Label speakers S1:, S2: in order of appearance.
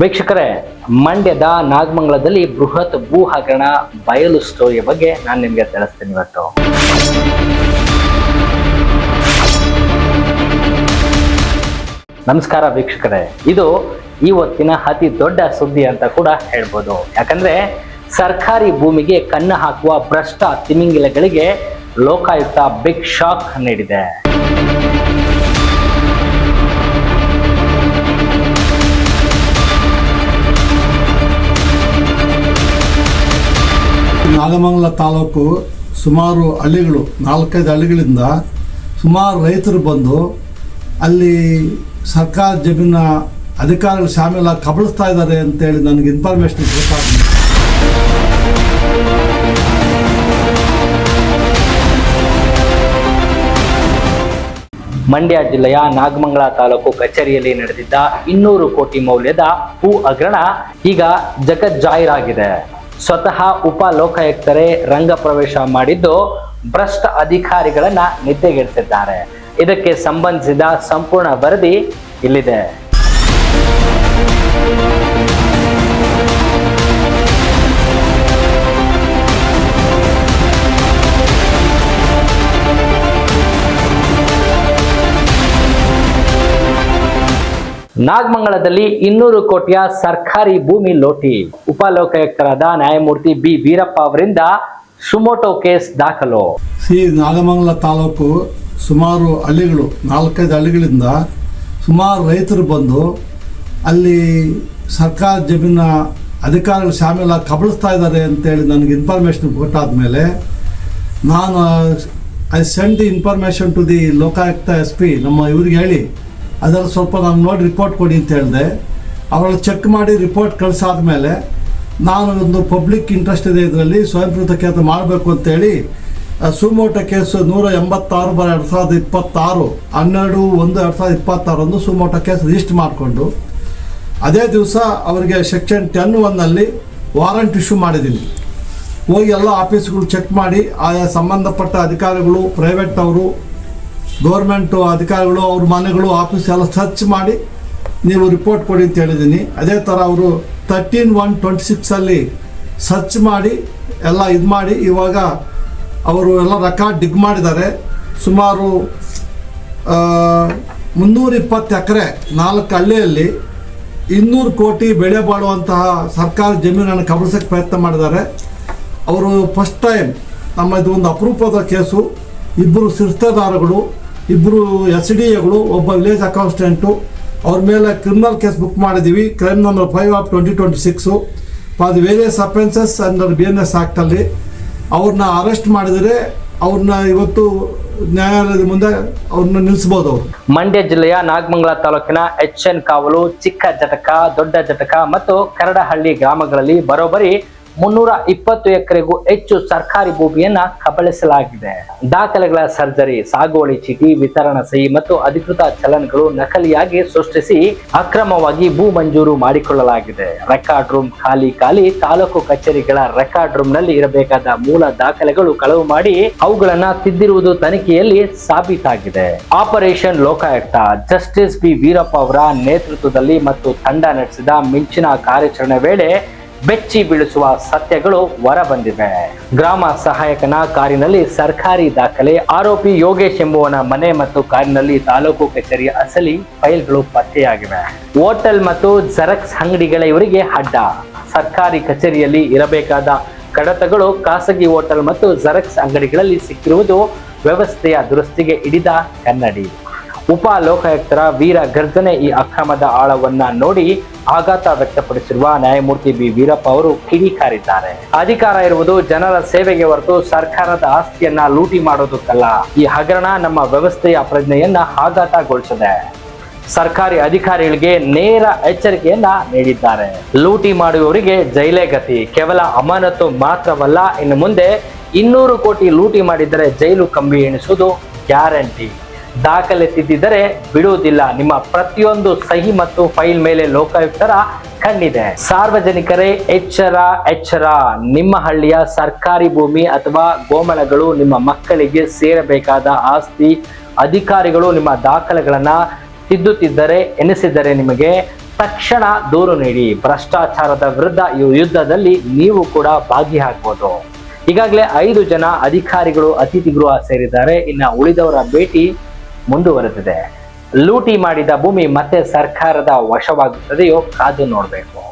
S1: ವೀಕ್ಷಕರೇ, ಮಂಡ್ಯದ ನಾಗಮಂಗಲದಲ್ಲಿ ಬೃಹತ್ ಭೂ ಹಗರಣ ಬಯಲು ಸ್ಟೋರಿಯ ಬಗ್ಗೆ ನಾನು ನಿಮಗೆ ತಿಳಿಸ್ತೀನಿ ಇವತ್ತು. ನಮಸ್ಕಾರ ವೀಕ್ಷಕರೇ, ಇದು ಇವತ್ತಿನ ಅತಿ ದೊಡ್ಡ ಸುದ್ದಿ ಅಂತ ಕೂಡ ಹೇಳ್ಬೋದು. ಯಾಕಂದ್ರೆ ಸರ್ಕಾರಿ ಭೂಮಿಗೆ ಕಣ್ಣು ಹಾಕುವ ಭ್ರಷ್ಟ ತಿಮಿಂಗಿಲಗಳಿಗೆ ಲೋಕಾಯುಕ್ತ ಬಿಗ್ ಶಾಕ್ ನೀಡಿದೆ.
S2: ನಾಗಮಂಗಲ ತಾಲೂಕು ಸುಮಾರು ಹಳ್ಳಿಗಳು 4-5 ಹಳ್ಳಿಗಳಿಂದ ಸುಮಾರು ರೈತರು ಬಂದು ಅಲ್ಲಿ ಸರ್ಕಾರ ಜಮೀನ ಅಧಿಕಾರಿಗಳು ಶಾಮೀಲಾಗಿ ಕಬಳಿಸ್ತಾ ಇದ್ದಾರೆ ಅಂತೇಳಿ ನನಗೆ ಇನ್ಫಾರ್ಮೇಷನ್ ಗೊತ್ತಾಗಿದೆ.
S1: ಮಂಡ್ಯ ಜಿಲ್ಲೆಯ ನಾಗಮಂಗಲ ತಾಲೂಕು ಕಚೇರಿಯಲ್ಲಿ ನಡೆದಿದ್ದ 200 ಕೋಟಿ ಮೌಲ್ಯದ ಭೂ ಹಗರಣ ಈಗ ಜಗಜ್ಜಾಹೀರಾಗಿದೆ. ಸ್ವತಃ ಉಪ ಲೋಕಾಯುಕ್ತರೇ ರಂಗ ಪ್ರವೇಶ ಮಾಡಿದ್ದು ಭ್ರಷ್ಟ ಅಧಿಕಾರಿಗಳನ್ನ ನಿದ್ದೆಗೆಡಿಸಿದ್ದಾರೆ. ಇದಕ್ಕೆ ಸಂಬಂಧಿಸಿದ ಸಂಪೂರ್ಣ ವರದಿ ಇಲ್ಲಿದೆ. ನಾಗಮಂಗಲದಲ್ಲಿ 200 ಕೋಟಿಯ ಸರ್ಕಾರಿ ಭೂಮಿ ಲೋಟಿ. ಉಪಲೋಕಾಯುಕ್ತರಾದ ನ್ಯಾಯಮೂರ್ತಿ ಬಿ ವೀರಪ್ಪ ಅವರಿಂದ ಸುಮೋಟೋ ಕೇಸ್ ದಾಖಲು.
S2: ನಾಗಮಂಗಲ ತಾಲೂಕು ಸುಮಾರು ಹಳ್ಳಿಗಳು 4-5 ಹಳ್ಳಿಗಳಿಂದ ಸುಮಾರು ರೈತರು ಬಂದು ಅಲ್ಲಿ ಸರ್ಕಾರ ಜಮೀನ ಅಧಿಕಾರಿಗಳು ಶಾಮೀಲಾಗಿ ಕಬಳಿಸ್ತಾ ಇದ್ದಾರೆ ಅಂತೇಳಿ ನನಗೆ ಇನ್ಫಾರ್ಮೇಷನ್ ಗೊತ್ತಾದ ಮೇಲೆ ನಾನು I send the information to the Lokayukta SP ನಮ್ಮ ಇವ್ರಿಗೆ ಹೇಳಿ ಅದರಲ್ಲಿ ಸ್ವಲ್ಪ ನಾನು ನೋಡಿ ರಿಪೋರ್ಟ್ ಕೊಡಿ ಅಂತ ಹೇಳಿದೆ. ಅವರಲ್ಲಿ ಚೆಕ್ ಮಾಡಿ ರಿಪೋರ್ಟ್ ಕಳಿಸಾದ ಮೇಲೆ ನಾನು ಒಂದು ಪಬ್ಲಿಕ್ ಇಂಟ್ರೆಸ್ಟ್ ಇದೆ ಇದರಲ್ಲಿ ಸ್ವಯಂಪ್ರೇರಿತ ಕೇಸ್ ಮಾಡಬೇಕು ಅಂತೇಳಿ suo motu case 186/2026 12/1/2026 suo motu case register ಮಾಡಿಕೊಂಡು ಅದೇ ದಿವಸ ಅವರಿಗೆ ಸೆಕ್ಷನ್ 10(1) ವಾರಂಟ್ ಇಶ್ಯೂ ಮಾಡಿದ್ದೀನಿ. ಹೋಗಿ ಎಲ್ಲ ಆಫೀಸ್ಗಳು ಚೆಕ್ ಮಾಡಿ ಆಯಾ ಸಂಬಂಧಪಟ್ಟ ಅಧಿಕಾರಿಗಳು, ಪ್ರೈವೇಟ್ ಅವರು, ಗೌರ್ಮೆಂಟು ಅಧಿಕಾರಿಗಳು, ಅವ್ರ ಮನೆಗಳು, ಆಫೀಸ್ ಎಲ್ಲ ಸರ್ಚ್ ಮಾಡಿ ನೀವು ರಿಪೋರ್ಟ್ ಕೊಡಿ ಅಂತ ಹೇಳಿದ್ದೀನಿ. ಅದೇ ಥರ ಅವರು 13/1/26 ಸರ್ಚ್ ಮಾಡಿ ಎಲ್ಲ ಇದು ಮಾಡಿ ಇವಾಗ ಅವರು ಎಲ್ಲ ರೆಕಾರ್ಡ್ ಡಿಗ್ ಮಾಡಿದ್ದಾರೆ. ಸುಮಾರು 320 ಎಕರೆ 4 ಹಳ್ಳಿಯಲ್ಲಿ 200 ಕೋಟಿ ಬೆಳೆ ಬಾಳುವಂತಹ ಸರ್ಕಾರಿ ಜಮೀನನ್ನು ಕಬಳಿಸೋಕ್ಕೆ ಪ್ರಯತ್ನ ಮಾಡಿದ್ದಾರೆ. ಅವರು ಫಸ್ಟ್ ಟೈಮ್ ನಮ್ಮ ಇದು ಒಂದು ಅಪರೂಪದ ಕೇಸು. 2 ಶಿರಸ್ತೇದಾರಗಳು, 2 SDAಗಳು, ಒಬ್ಬ ವಿಲೇಜ್ ಅಕೌಂಟೆಂಟು, ಅವ್ರ ಮೇಲೆ ಕ್ರಿಮಿನಲ್ ಕೇಸ್ ಬುಕ್ ಮಾಡಿದ್ದೀವಿ. Crime number 5/2026 for the various offences under BNS ಆ್ಯಕ್ಟಲ್ಲಿ ಅವ್ರನ್ನ ಅರೆಸ್ಟ್ ಮಾಡಿದರೆ ಅವ್ರನ್ನ ಇವತ್ತು ನ್ಯಾಯಾಲಯದ ಮುಂದೆ ಅವ್ರನ್ನ ನಿಲ್ಲಿಸ್ಬೋದು. ಅವರು
S1: ಮಂಡ್ಯ ಜಿಲ್ಲೆಯ ನಾಗಮಂಗಲ ತಾಲೂಕಿನ HN ಕಾವಲು, ಚಿಕ್ಕ ಜಟಕ, ದೊಡ್ಡ ಜಟಕ ಮತ್ತು ಕರಡಹಳ್ಳಿ ಗ್ರಾಮಗಳಲ್ಲಿ ಬರೋಬ್ಬರಿ 320 ಎಕರೆಗೂ ಹೆಚ್ಚು ಸರ್ಕಾರಿ ಭೂಮಿಯನ್ನ ಕಬಳಿಸಲಾಗಿದೆ. ದಾಖಲೆಗಳ ಸರ್ಜರಿ, ಸಾಗುವಳಿ ಚೀಟಿ, ವಿತರಣಾ ಸಹಿ ಮತ್ತು ಅಧಿಕೃತ ಚಲನ್ಗಳು ನಕಲಿಯಾಗಿ ಸೃಷ್ಟಿಸಿ ಅಕ್ರಮವಾಗಿ ಭೂ ಮಂಜೂರು ಮಾಡಿಕೊಳ್ಳಲಾಗಿದೆ. ರೆಕಾರ್ಡ್ ರೂಮ್ ಖಾಲಿ ತಾಲೂಕು ಕಚೇರಿಗಳ ರೆಕಾರ್ಡ್ ರೂಮ್ ನಲ್ಲಿ ಇರಬೇಕಾದ ಮೂಲ ದಾಖಲೆಗಳು ಕಳವು ಮಾಡಿ ಅವುಗಳನ್ನ ತಿದ್ದಿರುವುದು ತನಿಖೆಯಲ್ಲಿ ಸಾಬೀತಾಗಿದೆ. Operation Lokayukta justice B Veerappa ಅವರ ನೇತೃತ್ವದಲ್ಲಿ ಮತ್ತು ತಂಡ ನಡೆಸಿದ ಮಿಂಚಿನ ಕಾರ್ಯಾಚರಣೆ ವೇಳೆ ಬೆಚ್ಚಿ ಬೀಳಿಸುವ ಸತ್ಯಗಳು ಹೊರ ಬಂದಿವೆ. ಗ್ರಾಮ ಸಹಾಯಕನ ಕಾರಿನಲ್ಲಿ ಸರ್ಕಾರಿ ದಾಖಲೆ, ಆರೋಪಿ ಯೋಗೇಶ್ ಎಂಬುವನ ಮನೆ ಮತ್ತು ಕಾರಿನಲ್ಲಿ ತಾಲೂಕು ಕಚೇರಿಯ ಅಸಲಿ ಫೈಲ್ಗಳು ಪತ್ತೆಯಾಗಿವೆ. ಹೋಟೆಲ್ ಮತ್ತು ಜೆರಾಕ್ಸ್ ಅಂಗಡಿಗಳ ಇವರಿಗೆ ಅಡ್ಡ. ಸರ್ಕಾರಿ ಕಚೇರಿಯಲ್ಲಿ ಇರಬೇಕಾದ ಕಡತಗಳು ಖಾಸಗಿ ಹೋಟೆಲ್ ಮತ್ತು ಜೆರಾಕ್ಸ್ ಅಂಗಡಿಗಳಲ್ಲಿ ಸಿಕ್ಕಿರುವುದು ವ್ಯವಸ್ಥೆಯ ದುರಸ್ತಿಗೆ ಹಿಡಿದ ಕನ್ನಡಿ. ಉಪ ಲೋಕಾಯುಕ್ತರ ವೀರ ಗರ್ಜನೆ ಈ ಅಕ್ರಮದ ಆಳವನ್ನ ನೋಡಿ ಆಘಾತ ವ್ಯಕ್ತಪಡಿಸಿರುವ ನ್ಯಾಯಮೂರ್ತಿ ಬಿ ವೀರಪ್ಪ ಅವರು ಕಿಡಿಕಾರಿದ್ದಾರೆ. ಅಧಿಕಾರ ಇರುವುದು ಜನರ ಸೇವೆಗೆ ಹೊರತು ಸರ್ಕಾರದ ಆಸ್ತಿಯನ್ನ ಲೂಟಿ ಮಾಡೋದಕ್ಕಲ್ಲ. ಈ ಹಗರಣ ನಮ್ಮ ವ್ಯವಸ್ಥೆಯ ಪ್ರಜ್ಞೆಯನ್ನ ಆಘಾತಗೊಳಿಸಿದೆ. ಸರ್ಕಾರಿ ಅಧಿಕಾರಿಗಳಿಗೆ ನೇರ ಎಚ್ಚರಿಕೆಯನ್ನ ನೀಡಿದ್ದಾರೆ. ಲೂಟಿ ಮಾಡುವವರಿಗೆ ಜೈಲೇ ಗತಿ. ಕೇವಲ ಅಮಾನತು ಮಾತ್ರವಲ್ಲ, ಇನ್ನು ಮುಂದೆ 200 ಕೋಟಿ ಲೂಟಿ ಮಾಡಿದರೆ ಜೈಲು ಕಂಬಿ ಎಣಿಸುವುದು ಗ್ಯಾರಂಟಿ. ದಾಖಲೆ ತಿದ್ದಿದರೆ ಬಿಡುವುದಿಲ್ಲ. ನಿಮ್ಮ ಪ್ರತಿಯೊಂದು ಸಹಿ ಮತ್ತು ಫೈಲ್ ಮೇಲೆ ಲೋಕಾಯುಕ್ತರ ಕಣ್ಣಿದೆ. ಸಾರ್ವಜನಿಕರೇ ಎಚ್ಚರ. ನಿಮ್ಮ ಹಳ್ಳಿಯ ಸರ್ಕಾರಿ ಭೂಮಿ ಅಥವಾ ಗೋಮಳಗಳು ನಿಮ್ಮ ಮಕ್ಕಳಿಗೆ ಸೇರಬೇಕಾದ ಆಸ್ತಿ. ಅಧಿಕಾರಿಗಳು ನಿಮ್ಮ ದಾಖಲೆಗಳನ್ನ ತಿದ್ದುತ್ತಿದ್ದರೆ ಎನಿಸಿದರೆ ನಿಮಗೆ ತಕ್ಷಣ ದೂರು ನೀಡಿ. ಭ್ರಷ್ಟಾಚಾರದ ವಿರುದ್ಧ ಈ ಯುದ್ಧದಲ್ಲಿ ನೀವು ಕೂಡ ಭಾಗಿಯಾಗಬಹುದು. ಈಗಾಗಲೇ 5 ಜನ ಅಧಿಕಾರಿಗಳು ಅತಿಥಿ ಗೃಹ ಸೇರಿದ್ದಾರೆ. ಇನ್ನು ಉಳಿದವರ ಭೇಟಿ ಮುಂದುವರೆದಿದೆ. ಲೂಟಿ ಮಾಡಿದ ಭೂಮಿ ಮತ್ತೆ ಸರ್ಕಾರದ ವಶವಾಗುತ್ತದೆಯೋ ಕಾದು ನೋಡಬೇಕು.